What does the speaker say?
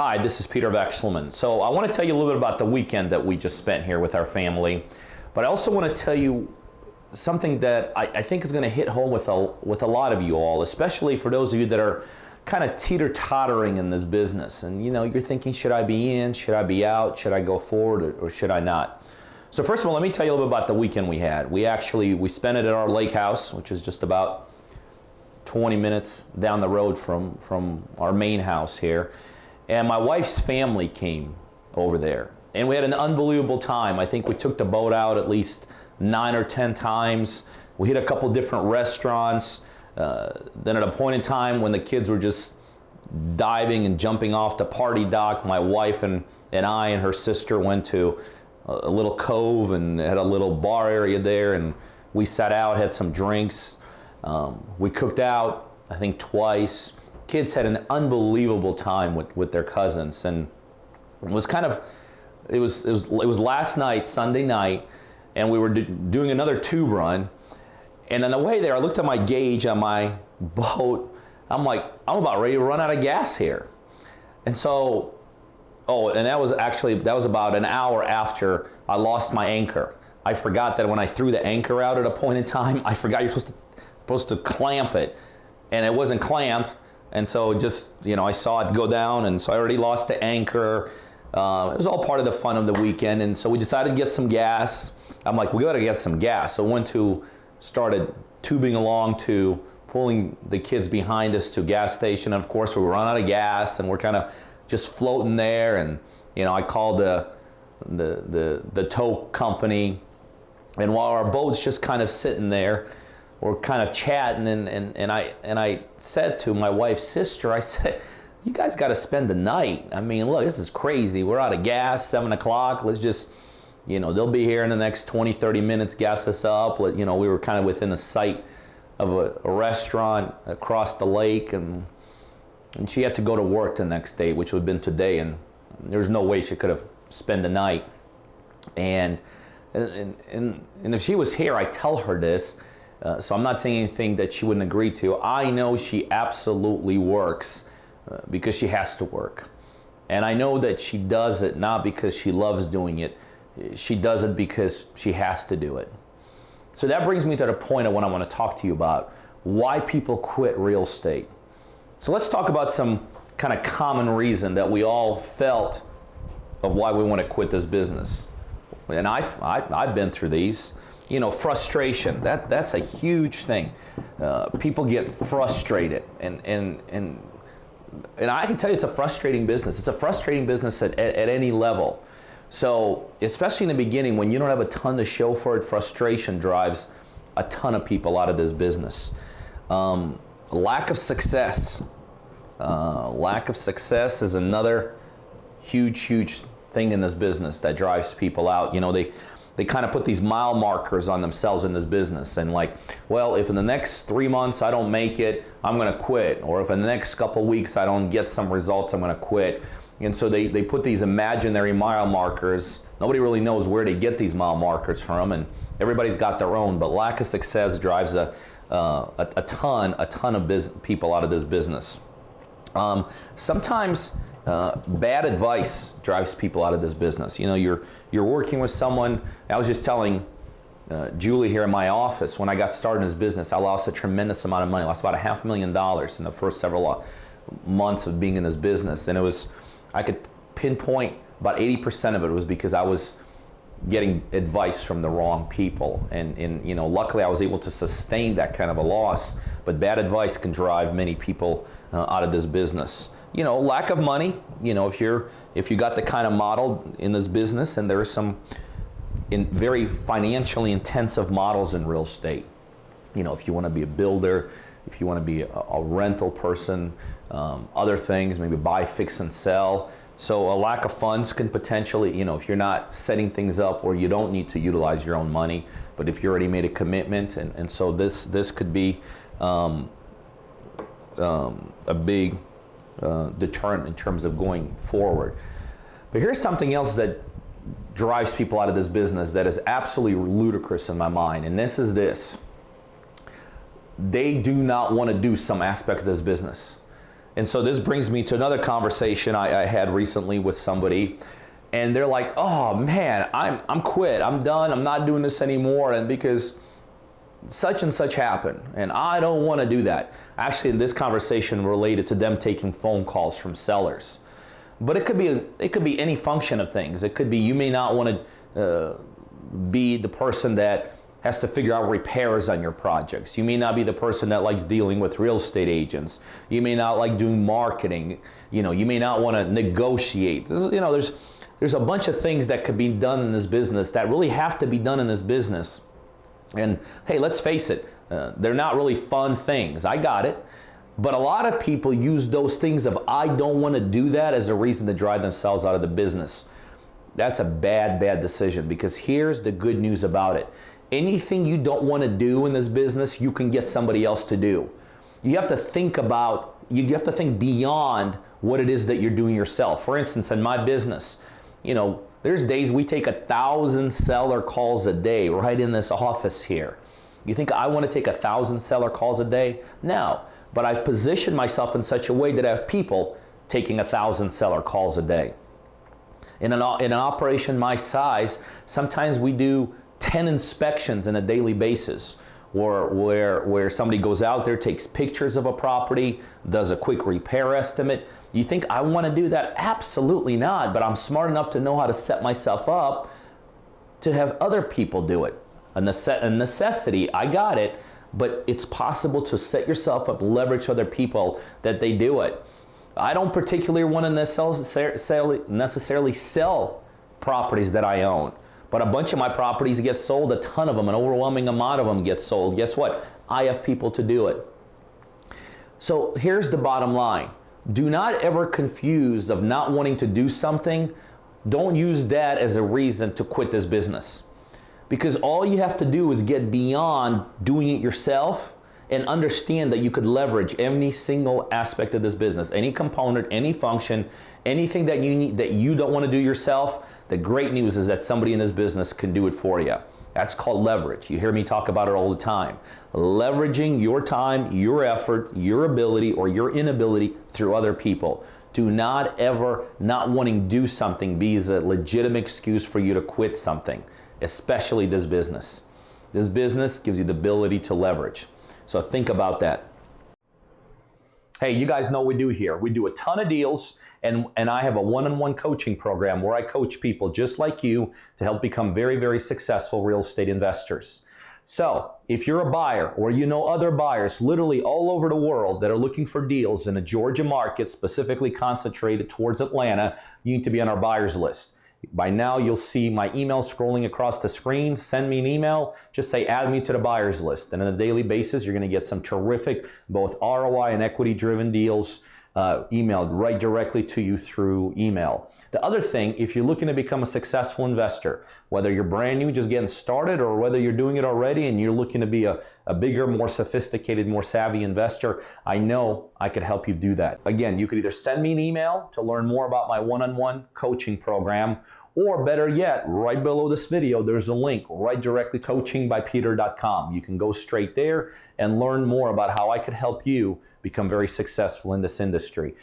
Hi, this is Peter Vekselman. So I want to tell you a little bit about the weekend that we just spent here with our family, but I also want to tell you something that I think is going to hit home with a lot of you all, especially for those of you that are kind of teeter-tottering in this business. And you're thinking, should I be in, should I be out, should I go forward, or should I not? So first of all, let me tell you a little bit about the weekend we had. We spent it at our lake house, which is just about 20 minutes down the road from our main house here. And my wife's family came over there. And we had an unbelievable time. I think we took the boat out at least 9 or 10 times. We hit a couple different restaurants. Then at a point in time when the kids were just diving and jumping off the party dock, my wife and I and her sister went to a little cove and had a little bar area there, and we sat out, had some drinks. We cooked out, I think, twice. Kids had an unbelievable time with their cousins, and it was last night, Sunday night, and we were doing another tube run. And on the way there, I looked at my gauge on my boat. I'm like, I'm about ready to run out of gas here. And so, and that was about an hour after I lost my anchor. I forgot that when I threw the anchor out at a point in time, I forgot you're supposed to clamp it, and it wasn't clamped. And so just, I saw it go down, and so I already lost the anchor. It was all part of the fun of the weekend, and so we decided to get some gas. I'm like, we gotta get some gas. So started tubing along to pulling the kids behind us to a gas station. And of course, we run out of gas, and we're kind of just floating there. And I called the tow company, and while our boat's just kind of sitting there, we're kind of chatting, and I said to my wife's sister, I said, you guys got to spend the night. I mean, look, this is crazy. We're out of gas, 7 o'clock. Let's just, they'll be here in the next 20, 30 minutes, gas us up. We were kind of within the sight of a restaurant across the lake, and she had to go to work the next day, which would have been today, and there's no way she could have spent the night. And if she was here, I'd tell her this. So I'm not saying anything that she wouldn't agree to. I know she absolutely works because she has to work. And I know that she does it not because she loves doing it. She does it because she has to do it. So that brings me to the point of what I want to talk to you about, why people quit real estate. So let's talk about some kind of common reason that we all felt of why we want to quit this business. And I've been through these. Frustration, that's a huge thing. People get frustrated, and I can tell you it's a frustrating business. It's a frustrating business at any level. So especially in the beginning, when you don't have a ton to show for it, frustration drives a ton of people out of this business. Lack of success. Lack of success is another huge thing in this business that drives people out. They kind of put these mile markers on themselves in this business, and like, well, if in the next 3 months I don't make it, I'm going to quit. Or if in the next couple weeks I don't get some results, I'm going to quit. And so they put these imaginary mile markers. Nobody really knows where to get these mile markers from, and everybody's got their own. But lack of success drives a ton of people out of this business. Sometimes bad advice drives people out of this business. You're working with someone. I was just telling Julie here in my office, when I got started in this business, I lost a tremendous amount of money. I lost about $500,000 in the first several months of being in this business. And I could pinpoint about 80% of it was because I was getting advice from the wrong people. And luckily I was able to sustain that kind of a loss, but bad advice can drive many people out of this business. Lack of money. If you got the kind of model in this business, and there are some very financially intensive models in real estate. If you want to be a builder, if you want to be a rental person, other things, maybe buy, fix, and sell. So a lack of funds can potentially, if you're not setting things up where you don't need to utilize your own money, but if you already made a commitment, and so this could be a big deterrent in terms of going forward. But here's something else that drives people out of this business that is absolutely ludicrous in my mind, and this is this. They do not want to do some aspect of this business. And so this brings me to another conversation I had recently with somebody, and they're like, oh man, I'm quit, I'm done, I'm not doing this anymore, and because such and such happened, and I don't want to do that. Actually, in this conversation related to them taking phone calls from sellers. But it could be any function of things. It could be you may not want to be the person that has to figure out repairs on your projects. You may not be the person that likes dealing with real estate agents. You may not like doing marketing. You may not want to negotiate. There's a bunch of things that could be done in this business that really have to be done in this business. And hey, let's face it, they're not really fun things. I got it. But a lot of people use those things of I don't want to do that as a reason to drive themselves out of the business. That's a bad decision, because here's the good news about it. Anything you don't want to do in this business, you can get somebody else to do. You have to think beyond what it is that you're doing yourself. For instance, in my business, there's days we take 1,000 seller calls a day right in this office here. You think I want to take 1,000 seller calls a day? No, but I've positioned myself in such a way that I have people taking 1,000 seller calls a day. In an operation my size, sometimes we do 10 inspections on a daily basis, where somebody goes out there, takes pictures of a property, does a quick repair estimate. You think I want to do that? Absolutely not, but I'm smart enough to know how to set myself up to have other people do it. A necessity, I got it, but it's possible to set yourself up, leverage other people that they do it. I don't particularly want to necessarily sell properties that I own. But a bunch of my properties get sold, a ton of them, an overwhelming amount of them get sold. Guess what? I have people to do it. So here's the bottom line. Do not ever confuse of not wanting to do something. Don't use that as a reason to quit this business. Because all you have to do is get beyond doing it yourself and understand that you could leverage any single aspect of this business, any component, any function, anything that you need that you don't want to do yourself. The great news is that somebody in this business can do it for you. That's called leverage. You hear me talk about it all the time. Leveraging your time, your effort, your ability, or your inability through other people. Do not ever not wanting to do something be a legitimate excuse for you to quit something, especially this business. This business gives you the ability to leverage. So think about that. Hey, you guys know what we do here. We do a ton of deals, and I have a one-on-one coaching program where I coach people just like you to help become very, very successful real estate investors. So if you're a buyer or you know other buyers literally all over the world that are looking for deals in the Georgia market, specifically concentrated towards Atlanta, you need to be on our buyers list. By now, you'll see my email scrolling across the screen. Send me an email. Just say, add me to the buyers list. And on a daily basis, you're going to get some terrific, both ROI and equity-driven deals emailed right directly to you through email. The other thing, if you're looking to become a successful investor, whether you're brand new, just getting started, or whether you're doing it already and you're looking to be a bigger, more sophisticated, more savvy investor, I know I could help you do that. Again, you could either send me an email to learn more about my one-on-one coaching program, or better yet, right below this video, there's a link right directly, coachingbypeter.com. You can go straight there and learn more about how I could help you become very successful in this industry.